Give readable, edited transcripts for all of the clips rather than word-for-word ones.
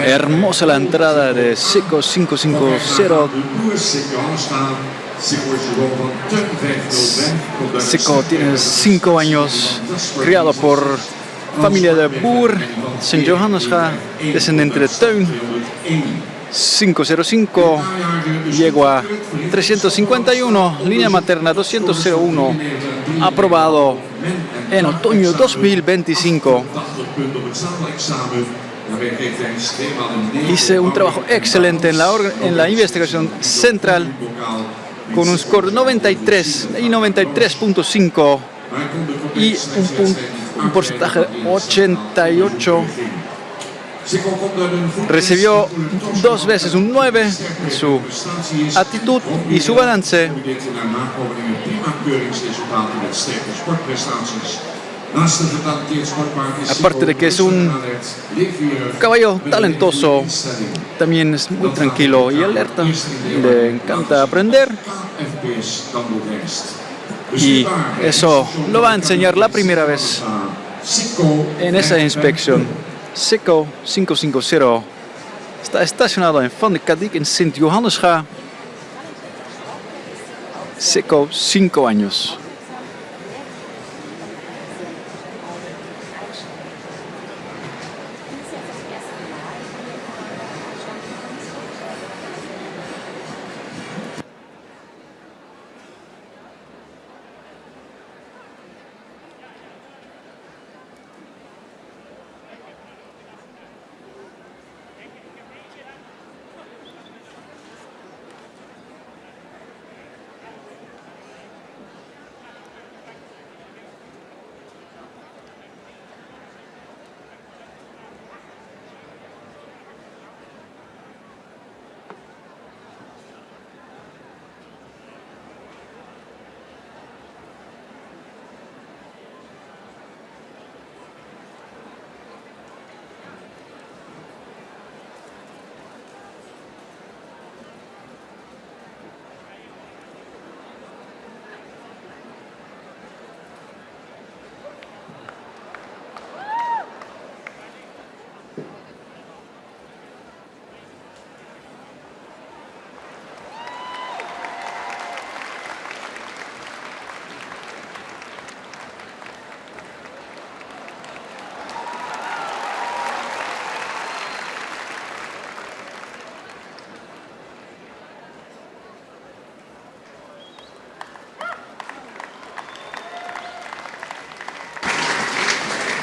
Hermosa la entrada de Sicko 550. Sicko tiene 5 años, criado por familia de boer, Sint Johannesga, descendiente de Teun. 505, yegua 351, línea materna 201, aprobado en otoño 2025. Hice un trabajo excelente en la investigación central con un score de 93 y 93.5 y un porcentaje 88. Recibió 2 veces un 9 en su actitud y su balance. Aparte de que es un caballo talentoso, también es muy tranquilo y alerta. Le encanta aprender y eso lo va a enseñar la primera vez en esa inspección. Sicko 550 está estacionado en Van de Kadik en Sint Johannesga. Sicko 5 años.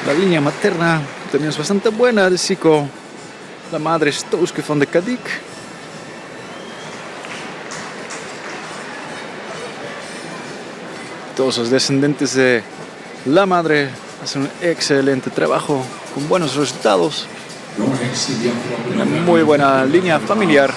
La línea materna también es bastante buena de Sicko. La madre es Tooske van de Kadik. Todos los descendientes de la madre hacen un excelente trabajo con buenos resultados. Una muy buena línea familiar.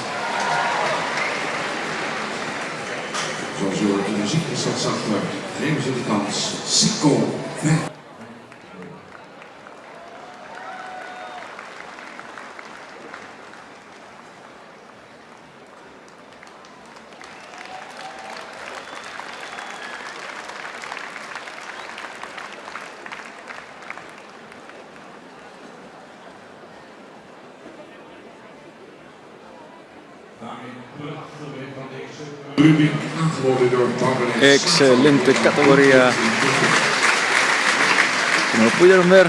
Excelente categoría. Como lo pudieron ver,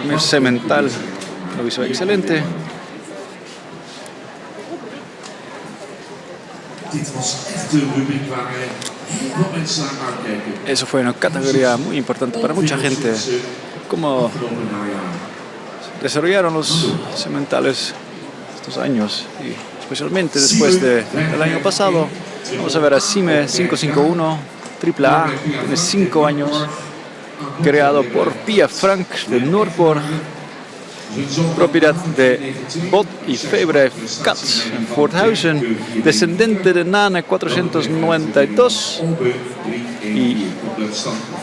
el semental lo hizo excelente. Eso fue una categoría muy importante para mucha gente. Cómo desarrollaron los sementales estos años y especialmente después del año pasado. Vamos a ver a Sime 551 AAA, tiene 5 años, creado por Pia Frank de Noordborg, propiedad de Bot y Febre Cats en Voorthuizen, descendente de Nane 492 y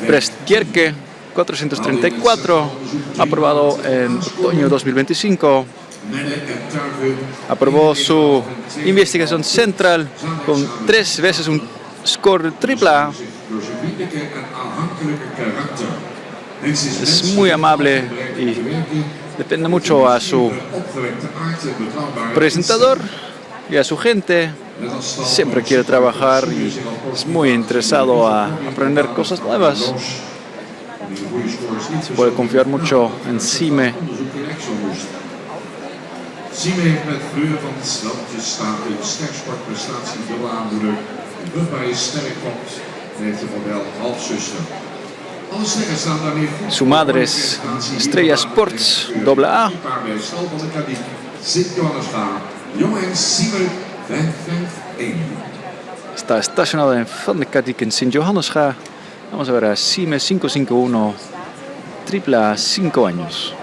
Prestjerke 434, aprobado en otoño 2025. Aprobó su investigación central con 3 veces un score AAA. Es muy amable y depende mucho a su presentador y a su gente. Siempre quiere trabajar y es muy interesado a aprender cosas nuevas. Se puede confiar mucho en Sime. Sime heeft met Fleur van Sneltjes staat een sterksportprestatie dubbele aanmoeder. De Bubba is sterk komt en heeft een model halfzuster. Alle stekkers staan daarmee goed. Su madre es Estrella Sports AA. Een paar bij Stal van de Kadiek. Sint-Johannesga. Jongen Sime 551. Está estacionado en Van de Kadik en Sint Johannesga. Vamos a ver a Sime 551, AAA 5 años.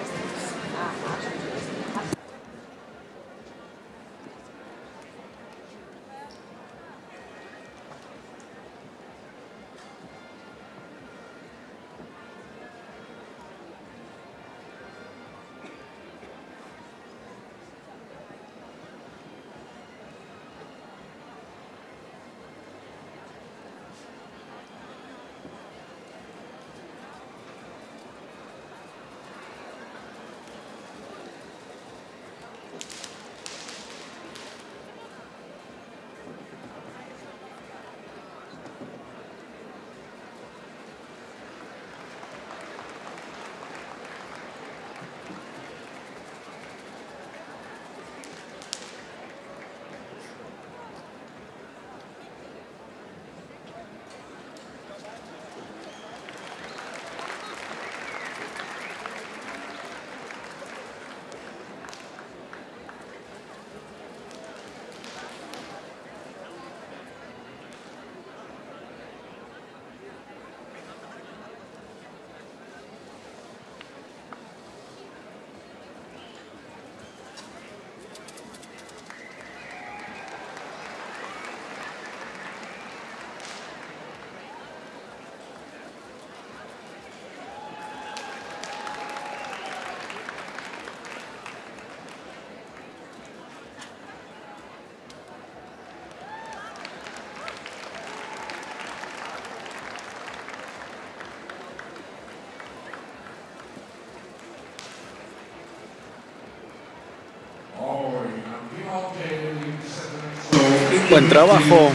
Buen trabajo.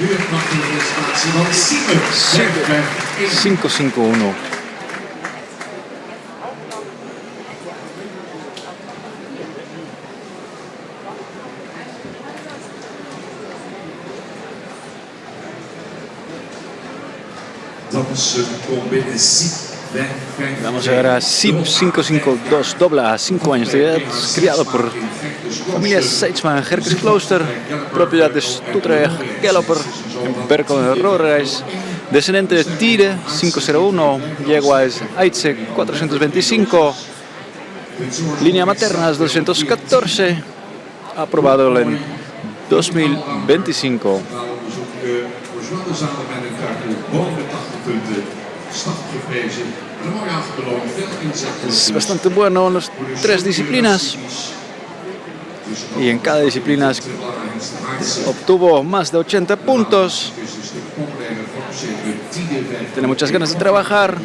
551. Vamos a ver a SIP 552 AA, 5 años de edad, criado por familia Seidsman Gerkes Klooster, propiedad de Stutrecht Galloper en Berkel de Roderijs, descendiente de Tire 501, yegua es Aitse 425, línea materna es 214, aprobado en 2025. Es bastante bueno en las 3 disciplinas y en cada disciplina obtuvo más de 80 puntos. Tiene muchas ganas de trabajar.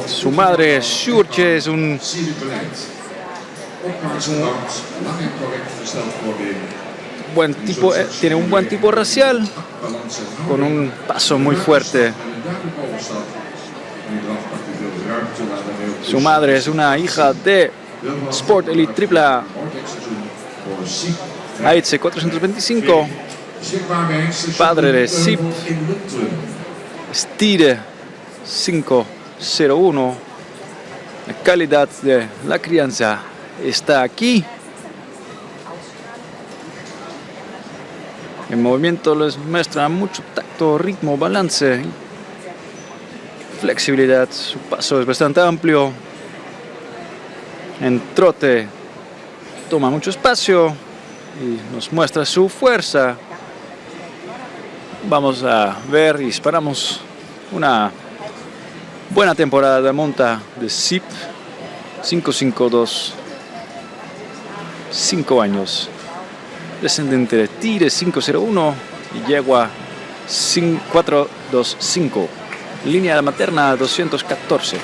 Su madre, Sjoertje, es un buen tipo, tiene un buen tipo racial, con un paso muy fuerte. Su madre es una hija de Sport Elite AAA Aitse 425, padre de SIP Stire 501. La calidad de la crianza está aquí. El movimiento les muestra mucho tacto, ritmo, balance, flexibilidad. Su paso es bastante amplio. En trote toma mucho espacio y nos muestra su fuerza. Vamos a ver y esperamos una buena temporada de monta de SIP 552, 5 años. Descendiente de Tire 501 y yegua 425. Línea materna 214.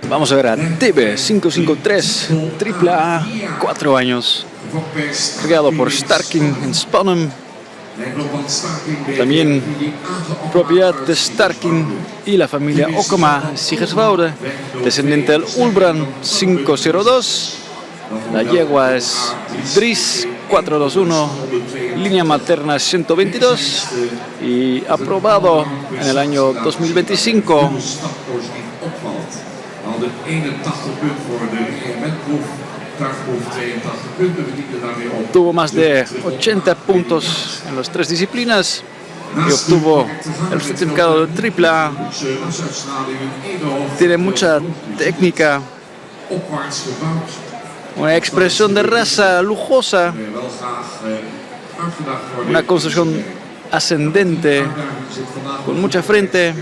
Vamos a ver a Tebe 553, AAA, 4 años, creado por Starking en Spanum, también propiedad de Starking y la familia Okama Sigerswoude, descendiente del Ulbran 502, la yegua es Dries 421, línea materna 122 y aprobado en el año 2025. Hadden 81 punten voor de regimentproef. Tartproef 82 punten, verdiende daarmee op. Tuvo más de 80 puntos en las 3 disciplinas y obtuvo el certificado de AAA. Tiene mucha técnica, una expresión de raza lujosa, una construcción ascendente, con mucha frente.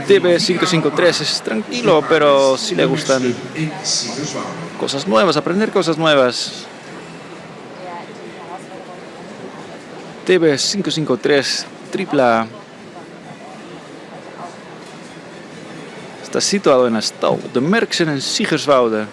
Tebe 553 es tranquilo, pero sí le gustan cosas nuevas, aprender cosas nuevas. Tebe 553 AAA. Está situado en el stal de Merksen en Sigerswoude.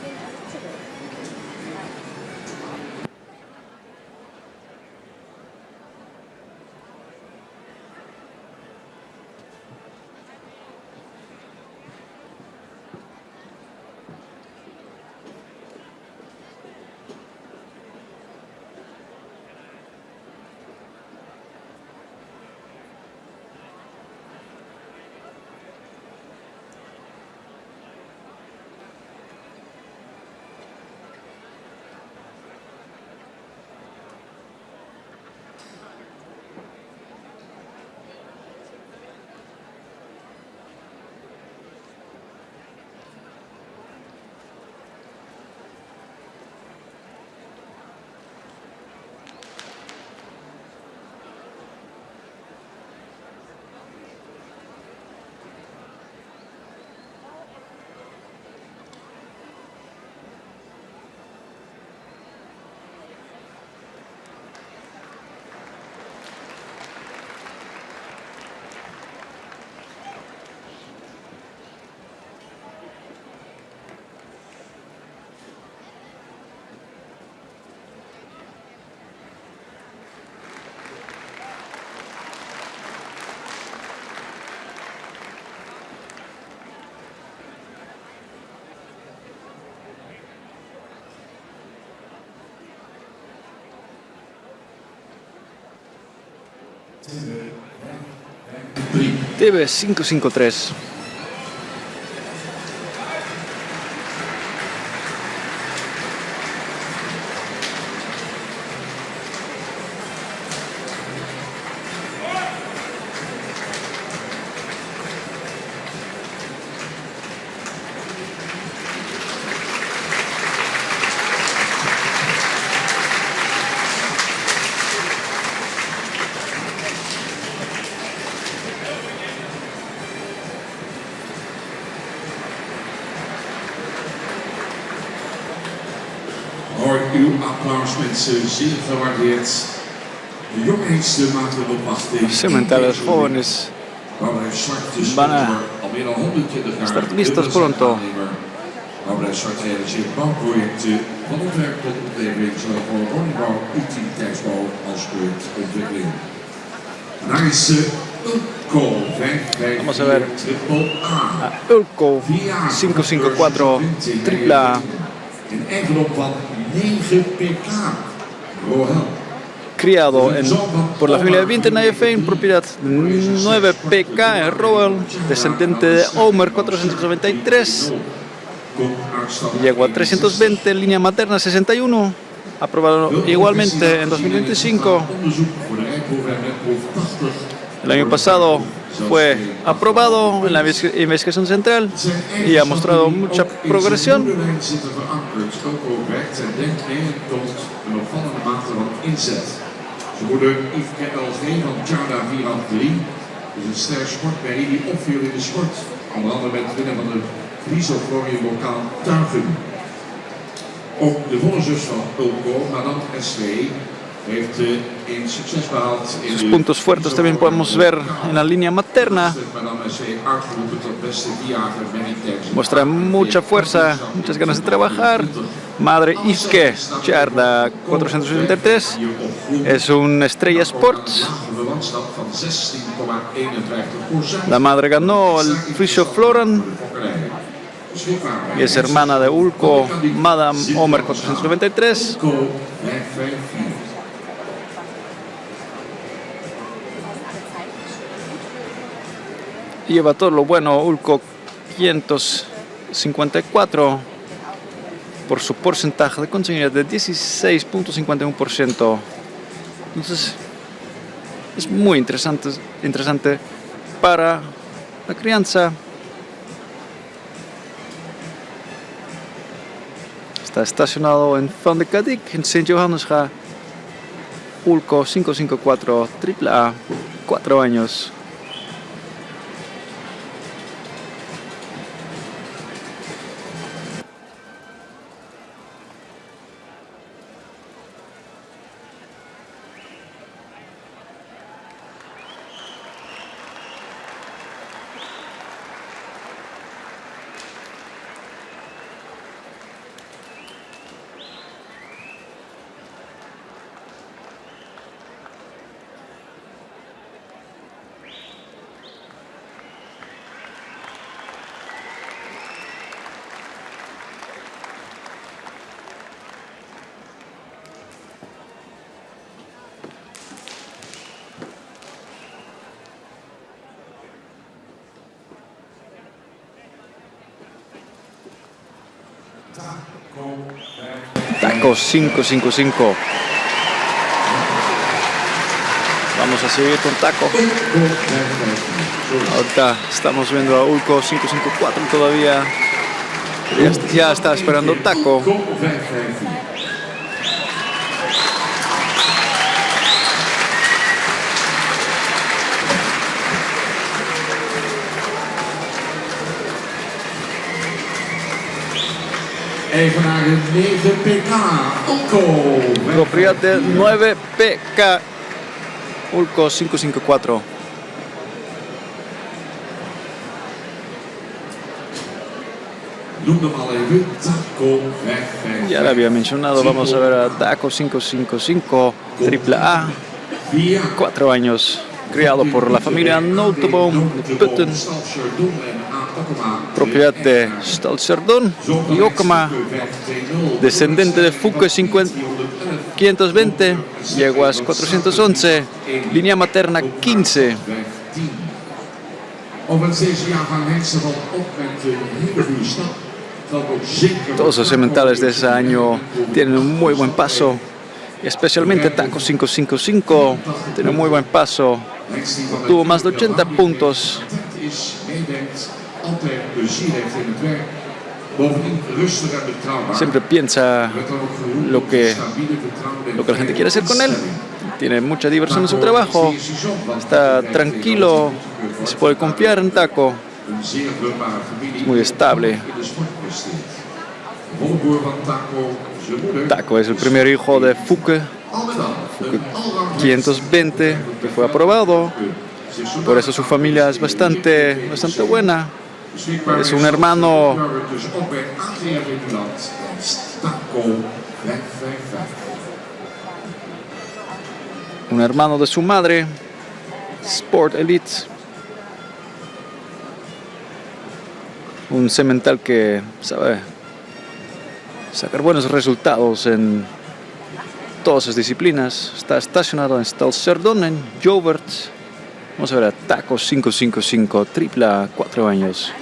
Tebe 553. applaus mensen, zeer gewaardeerd. De jongheidste maanden opwachten. Los sementales jóvenes Bouwbedrijf Zwart is van a al meer dan 120 jaar estar listos pronto. Bouwbedrijf Zwart realiseert bouwprojecten van ontwerp tot oplevering, zowel voor woningbouw, utiliteitsbouw als projectontwikkeling. Daar is Ulco 554 Vamos a ver AAA. Ulco 554 AAA. Een eigendom van 9 pk. Rohel. Criado por la familia de Winternaefe, propiedad 9 PK en Roel, descendiente de Omer 493, yegua 320, línea materna 61, aprobado igualmente en 2025. El año pasado fue aprobado en la investigación central y ha mostrado mucha progresión. Zijn moeder Yveske LG van Chada 483 is een sterk sportmerrie die opviel in de sport. Onder andere met het winnen van de Friso Florian Bokaal Tuigen. Ook de volle zus van Ulco, Madame SV, heeft een succes behaald in Sus puntos fuertes también podemos ver en la línea materna. Madame SV uitgeroepen tot beste diager Benitex. Muestra mucha fuerza, muchas ganas de trabajar. Madre Yveske Charda 483 es un Estrella Sports. La madre ganó el Friso Floran y es hermana de Ulco, Madame Omer 493. Lleva todo lo bueno Ulco 554 por su porcentaje de consanguinidad de 16.51%. Entonces es muy interesante para la crianza. Está estacionado en Van de Kadik, en Sint Johannesga. Ulco 554 AAA, 4 años. Taco 555. Vamos a seguir con Taco. Ahorita estamos viendo a Ulco 554 todavía. Ya está esperando Taco. Eigenaar 9 pk, Ulco. Propiedad de 9 PK, Ulco 554. Noem hem al even, Taco 555. Ya lo había mencionado, vamos a ver a Taco 555 AAA, 4 años, criado por la familia Notenboom de Putten. Propiedad de Stalserdon y Okama, descendente de Fouke 520, yeguas 411, línea materna 15. Todos los sementales de ese año tienen un muy buen paso, y especialmente Taco 555 tiene un muy buen paso, tuvo más de 80 puntos. Siempre piensa lo que la gente quiere hacer con él. Tiene mucha diversión en su trabajo. Está tranquilo. Se puede confiar en Taco. Es muy estable. Zijn moeder, Taco es el primer hijo de Fouke al met al, een allround 520, que fue aprobado. Por eso su familia es bastante buena. beschikbaar Es un hermano dus ook bij ATR in uw land. En Taco 555. un hermano de su madre, Sport Elite. Un semental que sabe sacar buenos resultados en todas sus disciplinas. Está estacionado en Stal Cerdon, en Jovert. Vamos a ver a Taco 555, tripla, 4 años.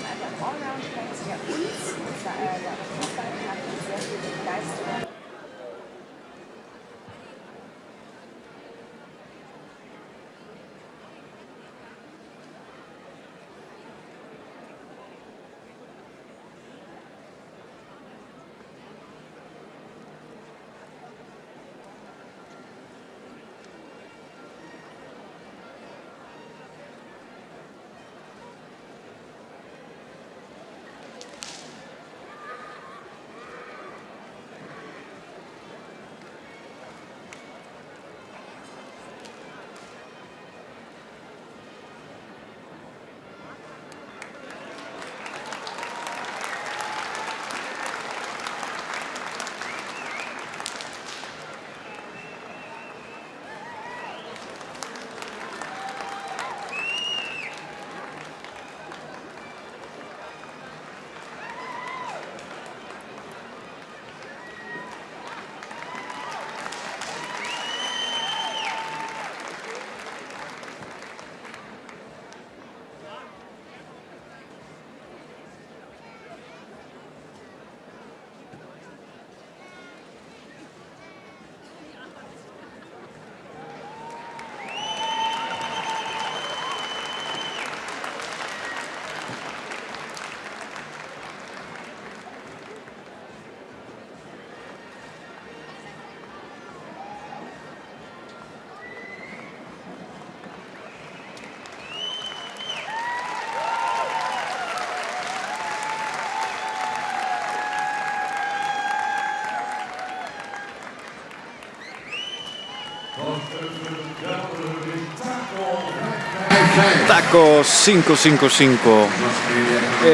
Taco 555.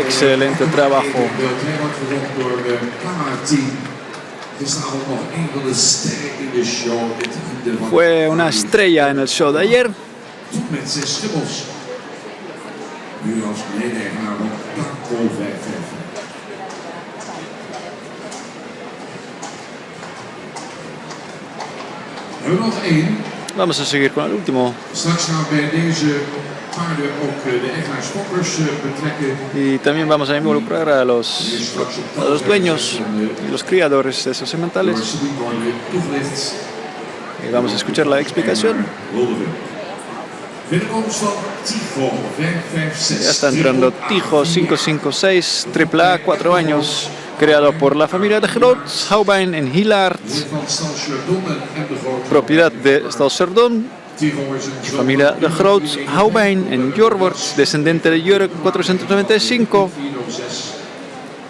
Excelente trabajo. Fue una estrella en el show de ayer. Met 6 dubbels. Nu als mede-eigenaar van Taco 555. We hebben nog één. Vamos a seguir con el último. Straks gaan we bij deze paarden ook de eigenaar-stokkers betrekken. Y también vamos a involucrar a los dueños y los criadores de esos sementales. Die worden toegelicht. Y vamos a escuchar la explicación. Binnenkomst van Tigo 556. Ya está entrando Tigo 556, AAA, 4 años, creado por la familia de Groot Houwijn en Hilaert, Van Stal Chardon en de Grote. propiedad de Stal Cerdon, Tigo is een familia de Groot Houwijn en Jorwert, descendiente de Jurk 495, 406.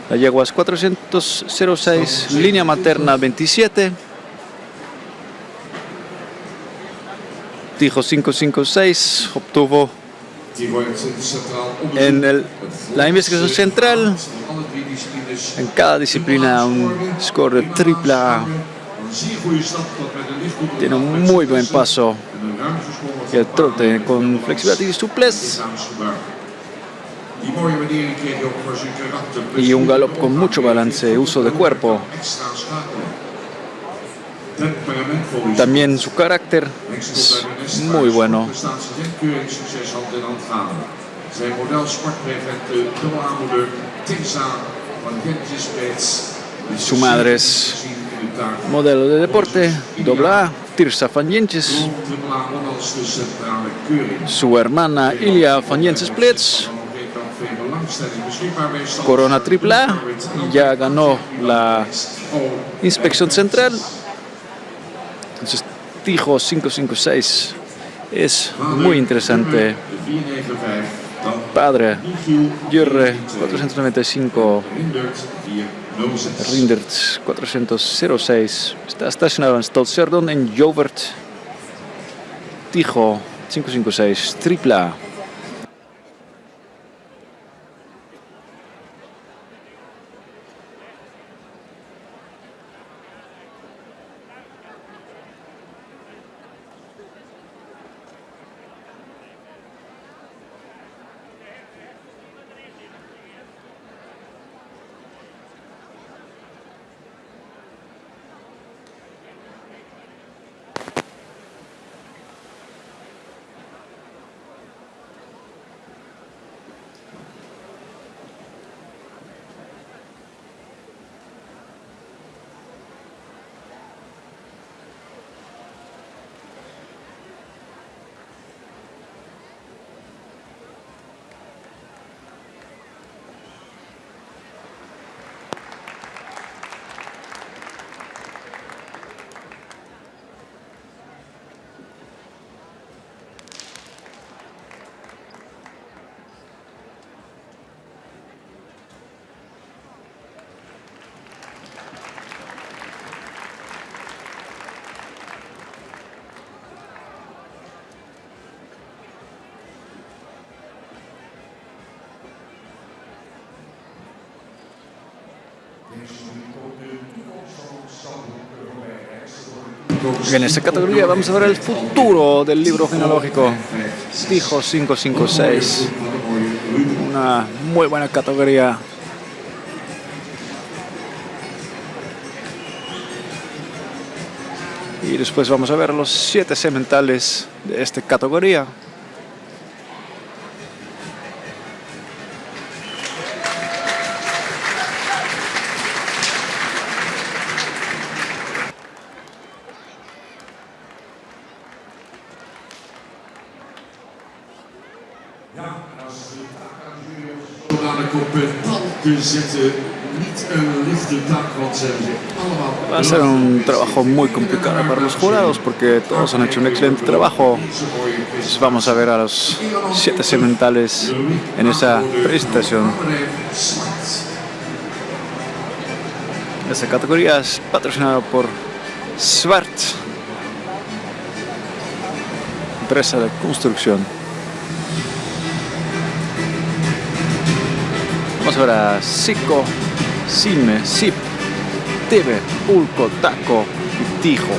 la yegua es 406, línea materna 27. Tigo 556 obtuvo Tigo heeft het centraal en onderzoek. la investigación central Alle 3 disciplines. en cada disciplina un score de AAA. Dan zie je goede stap tot met een lichtgoed. Tiene un muy buen paso En een ruimtesprong y el trote con flexibilidad y souplesse Die mooie waardering kreeg hij ook voor zijn karakter. y un galop con mucho balance y uso de cuerpo. Extra schakelen. Temperamentvol is También su carácter es muy bueno. Prestatie en keuring succes hand in hand gaan. Zijn model sportprevent de doorlaarmoeder Tirza van Gentjes Beets. Su madre es modelo de deporte, AA, Tirza van Jentjes. Su hermana Ilja van Jentjes Plets, corona AAA, ya ganó la inspección central. Entonces, Tigo 556 es muy interesante. Padre, Jurre 495. 06. Rindert 406 está estacionado en Stolzerdon, en Jovert. Tigo 556 tripla. En esta categoría vamos a ver el futuro del libro genealógico. Tigo 556. Una muy buena categoría. Y después vamos a ver los 7 sementales de esta categoría. Va a ser un trabajo muy complicado para los jurados porque todos han hecho un excelente trabajo. Entonces vamos a ver a los 7 sementales en esa presentación. Esta categoría es patrocinada por Zwart, empresa de construcción. Vamos a ver a Zico, Sime, Sip, Tebe, Pulco, Taco y Tigo.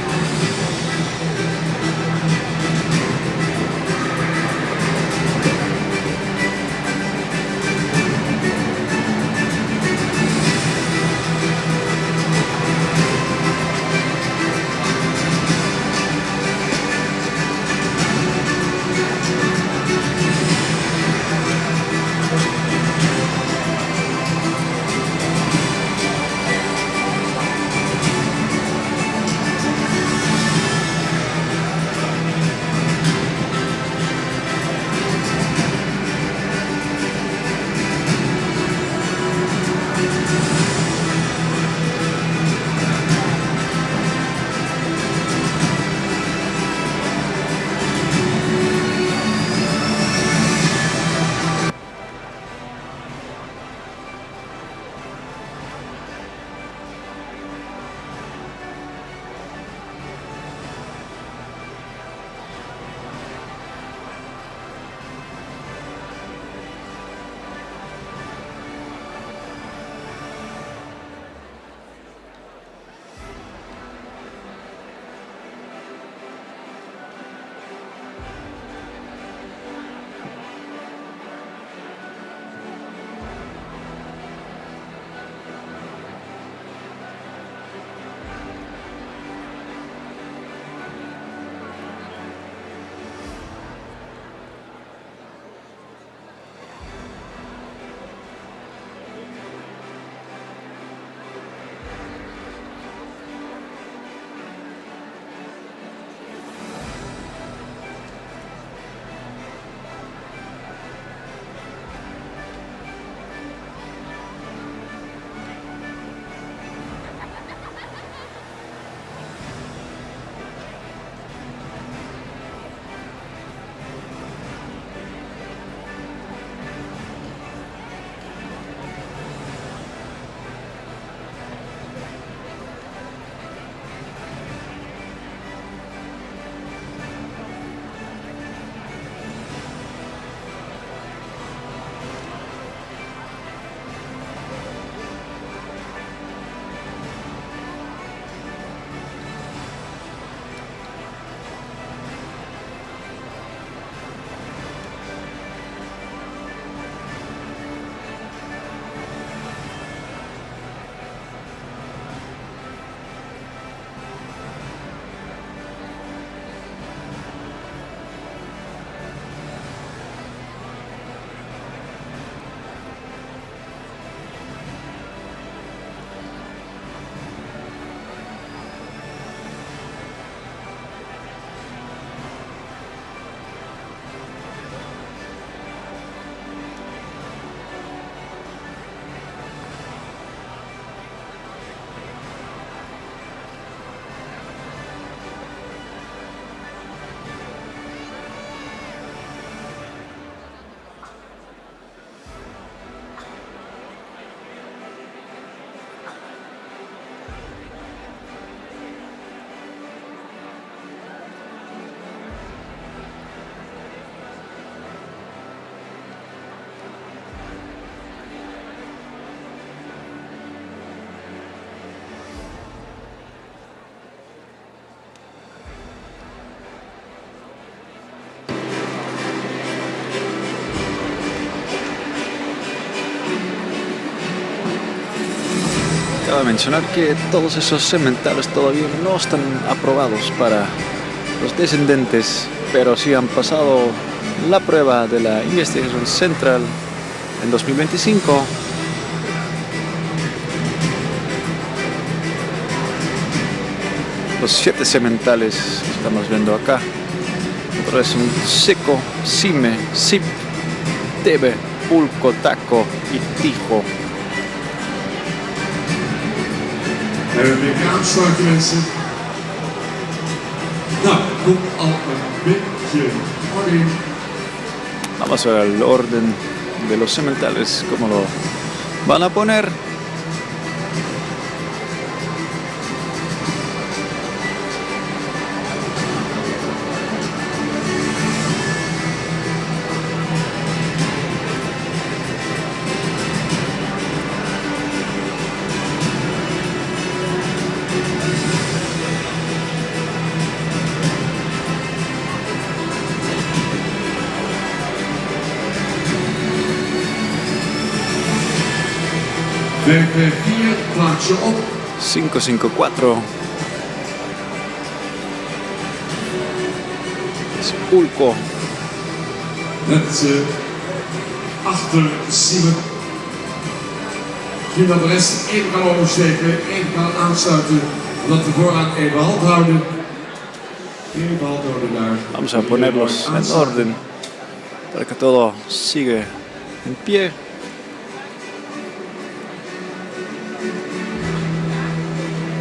Cabe mencionar que todos esos sementales todavía no están aprobados para los descendentes, pero sí han pasado la prueba de la investigación central en 2025. Los 7 sementales que estamos viendo acá. Otro es un seco, cime, sip, tebe, pulco, taco y tijo. Even een beetje aansluiten, mensen. Nou, komt al een beetje orde in. Vamos a ver el orden de los sementales, cómo lo van a poner. VV4 plaats je op. 554. Es pulco. Met achter Simon. Misschien dat de rest even kan oversteken, even kan aansluiten. Omdat we vooraan even hand houden. Even hand houden daar. Vamos a ponerlos en orden para que todo siga en pie.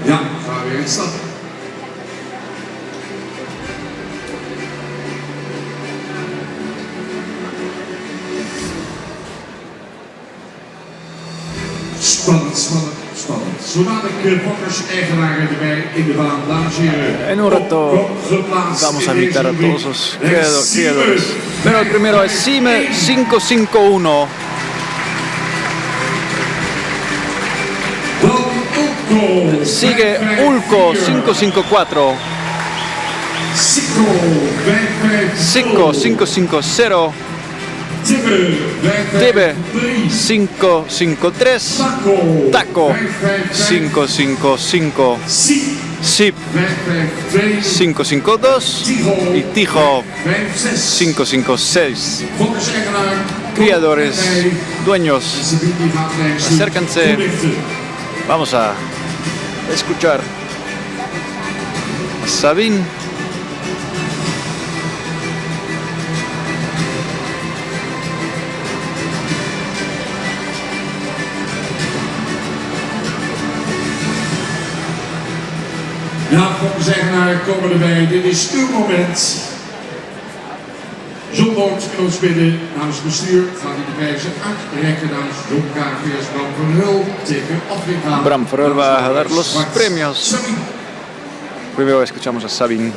Ja, gaan we weer in stap. Spannend, spannend, spannend. Zo dadelijk fokkers-eigenaren erbij in de baan. Dames en heren. En un rato vamos a invitar a todos los criadores. Pero el primero es Cime 551. Sigue Ulco 554. Sico 550. Tebe 553. Taco 555. Sip 552 y Tijo 556. Criadores, dueños, acérquense. Vamos a escuchar a Sabine. Ja, fokkers-eigenaren komen erbij. Dit is uw moment. Zonboot in ons midden, namens het bestuur, gaat hij de prijzen uitreiken namens Jong KVS Bram Verheul. Teken afwinkel. Bram Verheul va a dar los premios. Primero escuchamos a Sabine.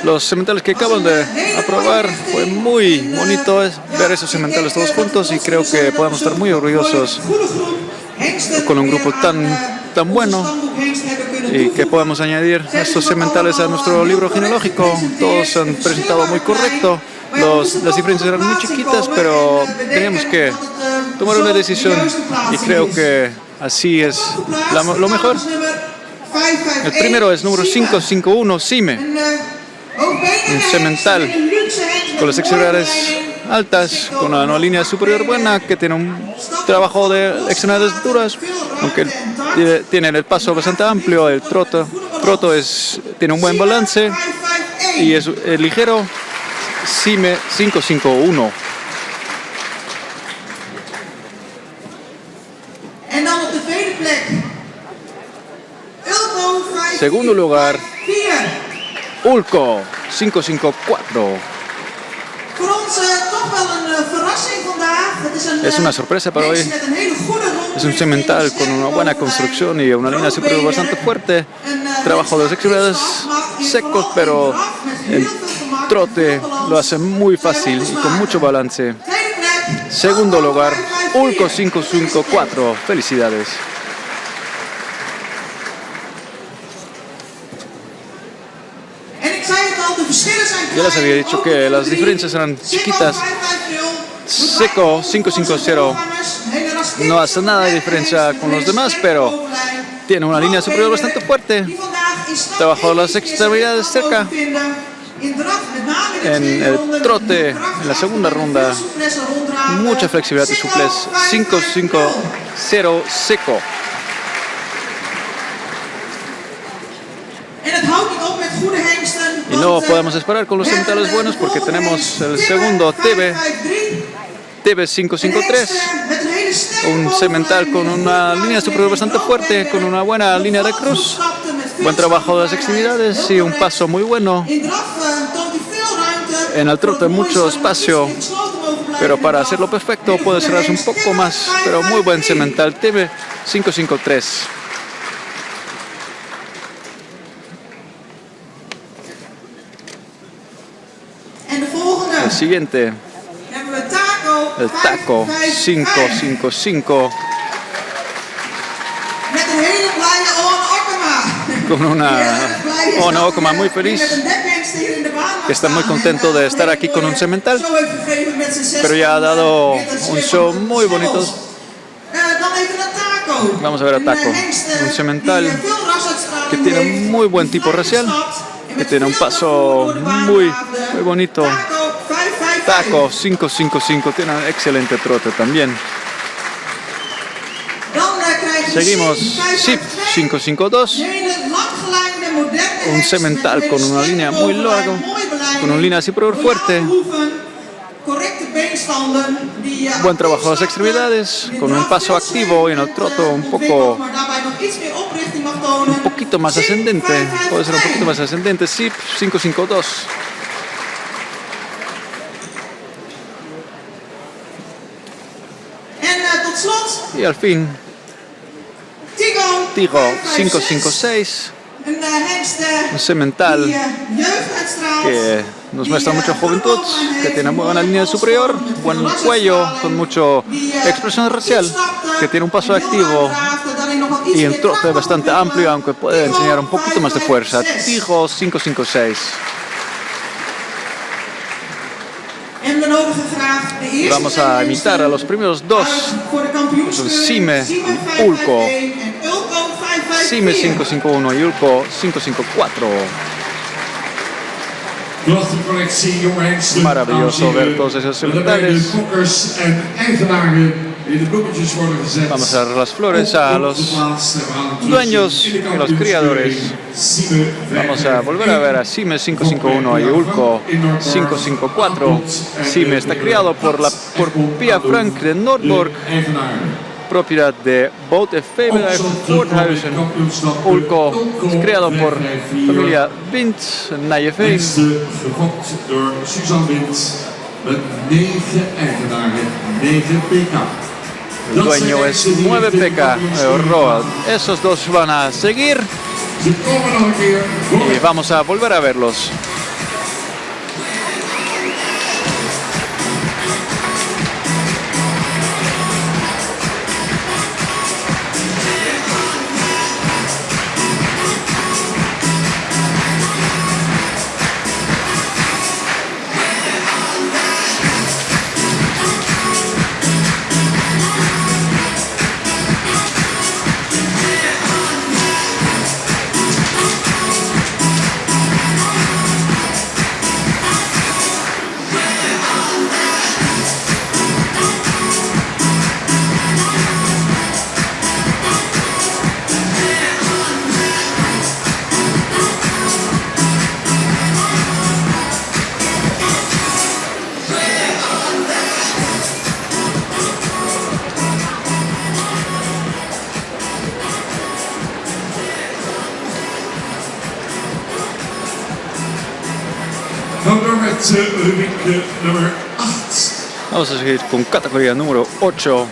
Los sementales que acaban de aprobar, fue muy bonito ver esos sementales todos juntos y creo que podemos estar muy orgullosos con un grupo tan bueno y que podemos añadir estos sementales a nuestro libro genealógico. Todos se han presentado muy correcto. Las diferencias eran muy chiquitas, pero teníamos que tomar una decisión y creo que así es lo mejor. El primero es número 551, Cime, un semental con las extremidades altas, con una línea superior buena, que tiene un trabajo de extremidades duras, aunque tiene el paso bastante amplio. El troto tiene un buen balance y es ligero. Cime 551. Segundo lugar, Ulco 554. Es una sorpresa para hoy. Es un semental con una buena construcción y una línea superior bastante fuerte. Trabajo de las extremidades secos, pero el trote lo hace muy fácil y con mucho balance. Segundo lugar, Ulco 554. Felicidades. Ya les había dicho que las diferencias eran chiquitas, seco 550 no hace nada de diferencia con los demás, pero tiene una línea superior bastante fuerte. Trabajó las extremidades cerca. En el trote, en la segunda ronda, mucha flexibilidad y suplez. 550 seco. Y no podemos esperar con los sementales buenos porque tenemos el segundo TB 553, un semental con una línea superior bastante fuerte, con una buena línea de cruz, buen trabajo de las extremidades y un paso muy bueno. En el trote mucho espacio, pero para hacerlo perfecto puede cerrarse un poco más, pero muy buen semental TB 553. El siguiente, el taco 555 con una Okema muy feliz, que está muy contento de estar aquí con un semental, pero ya ha dado un show muy bonito. Vamos a ver a Taco, un semental que tiene muy buen tipo racial, que tiene un paso muy bonito. Taco 555 tiene un excelente trote también. Seguimos Sip 552, un semental con una línea muy larga, con una línea superior fuerte. Buen trabajo de las extremidades, con un paso activo y en el trote un poquito más ascendente. Puede ser un poquito más ascendente. Sip 552. Y al fin, Tigo 556, un semental que nos muestra mucha juventud, que tiene muy buena línea superior, buen cuello, con mucha expresión racial, que tiene un paso activo y el trote bastante amplio, aunque puede enseñar un poquito más de fuerza. Tigo 556. Vamos a imitar a los primeros dos, son Sime Ulko. Sime 551 y Ulko 554. Maravilloso ver todos esos sementales. Vamos a dar las flores a los dueños y los criadores. Vamos a volver a ver a Sime 551 y Ulko 554. Sime está criado por Pia Frank de Nordborg, propiedad de Bote Fabelij Voorthuizen. Ulko es creado por familia Wind Nijeveen. El dueño es 9 PK Roald. Esos dos van a seguir y vamos a volver a verlos. Vamos a seguir con categoría número 8.